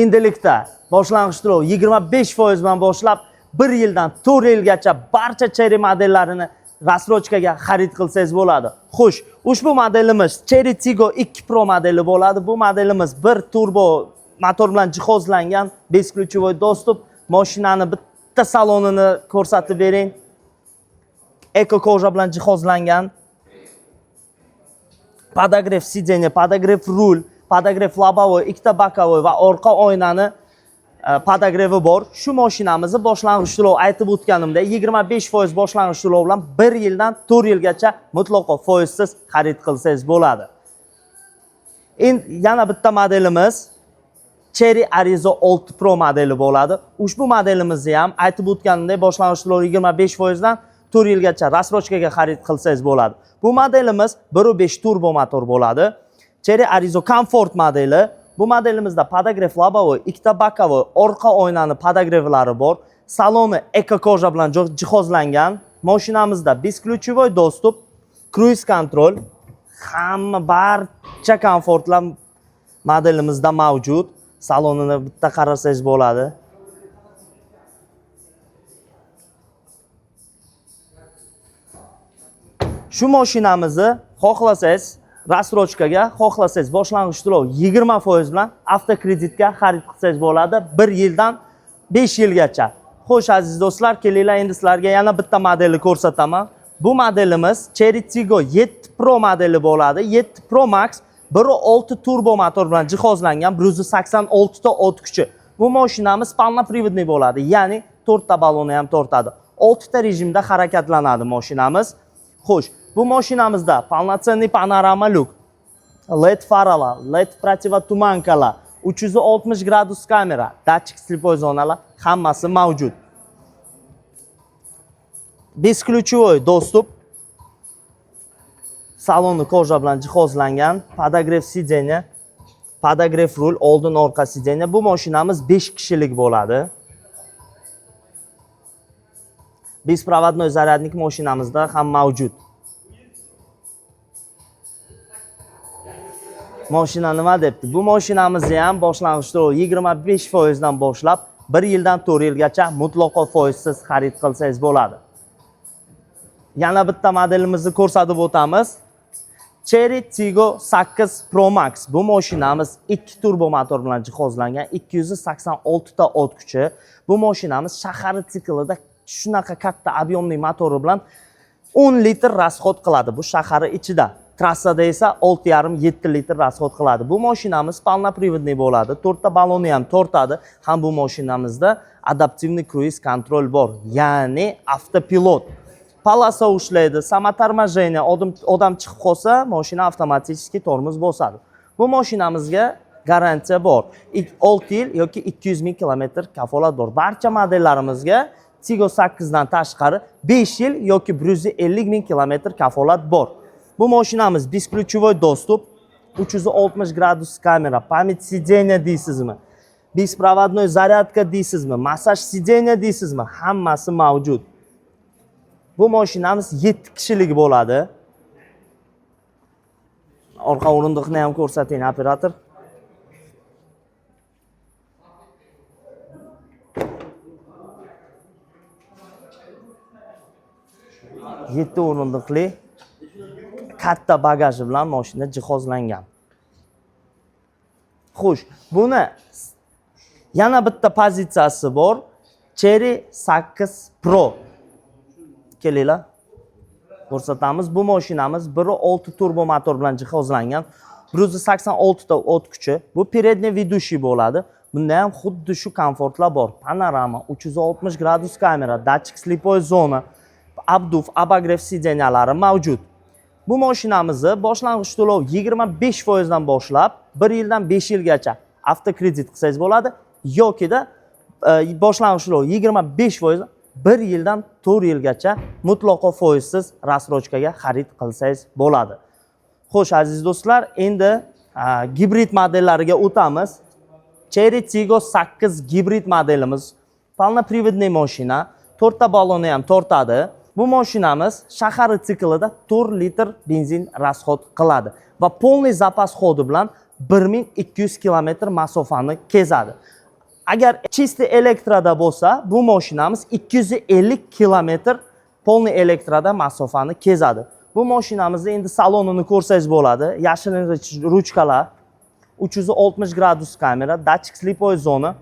endilikda boshlang'ich to'lov 25% bilan boshlab 1 yildan 4 yilgacha barcha Cherry modellarini rassrochkaga xarid qilsangiz bo'ladi. Xo'sh, ushbu modelimiz Cherry Tiggo 2 Pro modeli bo'ladi. Bu modelimiz bir turbo motor bilan jihozlangan, besklyuchovoy dostup. Mashinani bitta salonini ko'rsatib bering. Eko koja bilan jihozlangan. Podogref sidenya, podogref rul, podogref lobovoy, ikkita bokovoy va orqa oynani podogrevi bor. Shu mashinamizni boshlang'ich to'lov aytib o'tganimdek 25% boshlang'ich to'lov bilan 1 yildan 4 yilgacha mutlaqo foizsiz xarid qilsangiz bo'ladi. Endi yana bitta modelimiz Cherry Arizo 6 Pro modeli bo'ladi. Ushbu modelimizni ham aytib o'tganimdek boshlang'ich to'lov 25% dan 4 yilgacha rassrochkaga xarid qilsangiz bo'ladi. Bu modelimiz 1.5 turbo motor bo'ladi. Cherry Arizo Comfort modeli. Bu modelimizda podogref lobovoy, ikkita bokovoy, orqa oynani podogrevlari bor. Saloni eko koja bilan jihozlangan. Mashinamizda besklyuchovoy dostup, cruise control, hamma barcha komfortlar modelimizda mavjud. Salonini bitta qarasangiz bo'ladi. Shu mashinamizni xohlasangiz rassrochkaga, xohlasangiz boshlang'ich to'lov 20% bilan avtokreditga xarid qilsangiz bo'ladi 1 yildan 5 yilgacha. Xo'sh aziz do'stlar, kelinglar endi sizlarga yana bitta modelni ko'rsataman. Bu modelimiz Cherry Tiggo 7 Pro modeli bo'ladi. 7 Pro Max 1.6 turbo motor bilan jihozlangan, 186 ta ot kuchi. Bu mashinamiz polnoprivodniy bo'ladi, ya'ni 4 ta ballonni ham tortadi. 6 ta rejimda harakatlanadi mashinamiz. Xo'sh, bu mashinamizda полноценный panorama luk, LED faralar, LED protivotumankalar, 360 gradus kamera, datchik slipoy zonalar hammasi mavjud. Besklyuchovoy dostup. Saloni koja bilan jihozlangan, podogref sidenya, podogref rul, oldin orqa sidenya. Bu mashinamiz 5 kishilik bo'ladi. Беспроводной zaryadnik mashinamizda ham mavjud. Mashina nima debdi? Bu mashinamizni ham boshlang'ich to'lov 25% dan boshlab 1 yildan 4 yilgacha mutlaqo foizsiz xarid qilsangiz bo'ladi. Yana bitta modelimizni ko'rsatib o'tamiz. Cherry Tiggo 8 Pro Max. Bu mashinamiz 2 turbo motor bilan jihozlangan, 286 ta ot kuchi. Bu mashinamiz shahar siklida shunaqa katta объемный motori bilan 10 litr расход qiladi. Bu shahar ichida. Trassada esa 6,5-7 litr расход qiladi. Bu mashinamiz polnoprivodniy bo'ladi. 4 ta ballonni ham tortadi. Ham bu mashinamizda adaptivniy cruise control bor, ya'ni avtopilot. Palasa ushlaydi, samotormojeniya, odam chiqib qolsa, mashina avtomatik tormoz bosadi. Bu mashinamizga garantiya bor. 6 yil yoki 200 ming kilometr kafolat bor. Barcha modellarimizga Tiggo 8 dan tashqari 5 yil yoki 150 ming kilometr kafolat bor. Bu mashinamiz besklyuchovoy dostup, 360 gradus kamera, pamять sidenya deysizmi? Беспроводной zaryadka deysizmi? Massaj sidenya deysizmi? Hammasi mavjud. Bu mashinamiz 7 kishilik bo'ladi. Orqa o'rindiqni ham ko'rsating, operator. Yetti o'rindiqli katta bagaji bilan mashina jihozlangan. Xo'sh, buni yana bitta pozitsiyasi bor. Cherry 8 Pro. Kelinglar. Ko'rsatamiz. Bu mashinamiz 1.6 turbo motor bilan jihozlangan, 186 ta ot kuchi. Bu передний ведущий bo'ladi. Bunda ham xuddi shu komfortlar bor. Panorama, 360 gradus kamera, datchik slipoy zona, abduf, abagrev sidenyalari mavjud. Bu mashinamizni boshlang'ich to'lov 25% dan boshlab 1 yildan 5 yilgacha avtokredit qilsangiz bo'ladi, yokida boshlang'ich to'lov 25% 1 yildan 4 yilgacha mutlaqo foizsiz rassrochkaga xarid qilsangiz bo'ladi. Xo'sh aziz do'stlar, endi gibrid modellariga o'tamiz. Cherry Tiggo 8 gibrid modelimiz polnoprivodniy mashina, 4 ta ballonni ham tortadi. Bu mashinamiz shahar siklida 4 litr benzin расход qiladi va полный zapas xodi bilan 1200 kilometr masofani kezadi. Agar chisti elektroda bo'lsa, bu mashinamiz 250 kilometr polni elektroda masofani kezadi. Bu mashinamizda endi salonini ko'rsangiz bo'ladi. Yashirinch ruchkalar, 360 gradus kamera, datchik slipoy zona.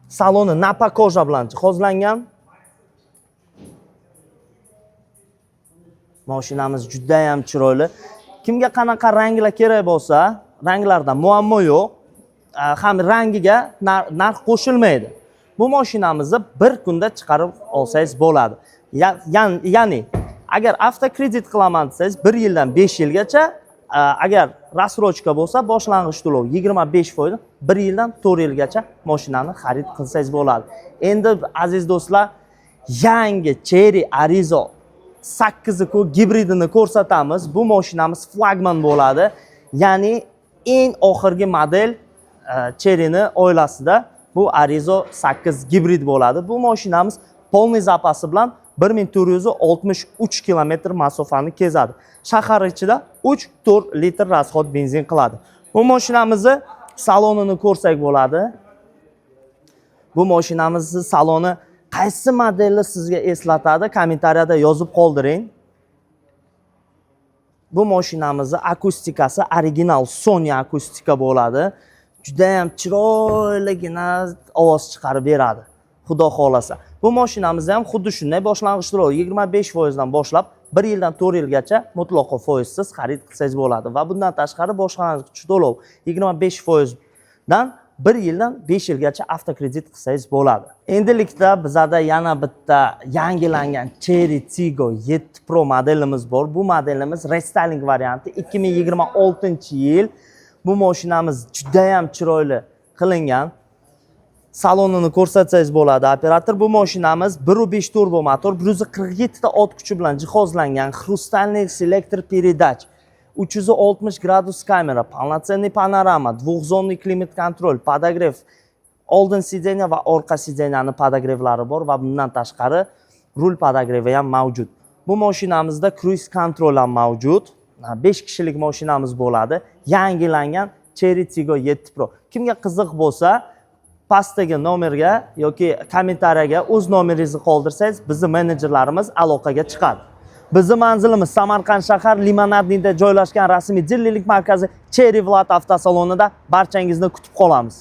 Saloni napa koja bilan jihozlangan. Mashinamiz juda ham chiroyli. Kimga qanaqa ranglar kerak bo'lsa, ranglarda muammo yo'q. Ham rangiga narx qo'shilmaydi. Bu mashinamizni bir kunda chiqarib olsangiz bo'ladi. Ya'ni agar avtokredit qilaman desangiz 1 yildan 5 yilgacha, agar rassrochka bo'lsa boshlang'ich to'lov 25%, 1 yildan 4 yilgacha mashinani xarid qilsangiz bo'ladi. Endi aziz do'stlar, yangi Chery Arizo 8 gibridini ko'rsatamiz. Bu mashinamiz flagman bo'ladi. Ya'ni eng oxirgi model Chery'ni oilasida bu Arizo 8 gibrid bo'ladi. Bu mashinamiz polniy zapasi bilan 1463 kilometr masofani kezadi. Shahar ichida 3-4 litr rasxod benzin qiladi. Bu mashinamizni salonini ko'rsak bo'ladi. Bu mashinamizning saloni qaysi modelni sizga eslatadi? Kommentariyada yozib qoldiring. Bu mashinamizning akustikasi original Sony akustika bo'ladi. Juda ham chiroyligina ovoz chiqarib beradi. Xudo xolasa. Bu mashinamizni ham xuddi shunday boshlang'ich to'lov 25% dan boshlab 1 yildan 4 yilgacha mutlaqo foizsiz xarid qilsangiz bo'ladi va bundan tashqari boshlang'ich to'lov 25% dan 1 yildan 5 yilgacha avtokredit qilsangiz bo'ladi. Endilikda bizda yana bitta yangilangan Chery Tiggo 7 Pro modelimiz bor. Bu modelimiz restyling varianti 2026-yil. Bu mashinamiz juda ham chiroyli qilingan. Salonini ko'rsatsangiz bo'ladi. Operator, bu mashinamiz 1.5 turbo motor, 147 ta ot kuchi bilan jihozlangan, xrustalniy selektor передач, 360 gradus kamera, полноценный panorama, двухзонный klimat kontrol, podogrev, oldin sidenya va orqa sidenyaning podogrevlari bor va bundan tashqari rul podogrevi ham mavjud. Bu mashinamizda cruise control ham mavjud. 5 kishilik mashinamiz bo'ladi. Yangilangan Chery Tiggo 7 Pro. Kimga qiziq bo'lsa, pastdagi nomerga yoki kommentariyaga o'z nomeringizni qoldirsangiz, bizning menejerlarimiz aloqaga chiqadi. Bizning manzilimiz Samarqand shahar Limonadniyda joylashgan rasmiy dilerlik markazi Chery Vlad avtosalonida barchangizni kutib qolamiz.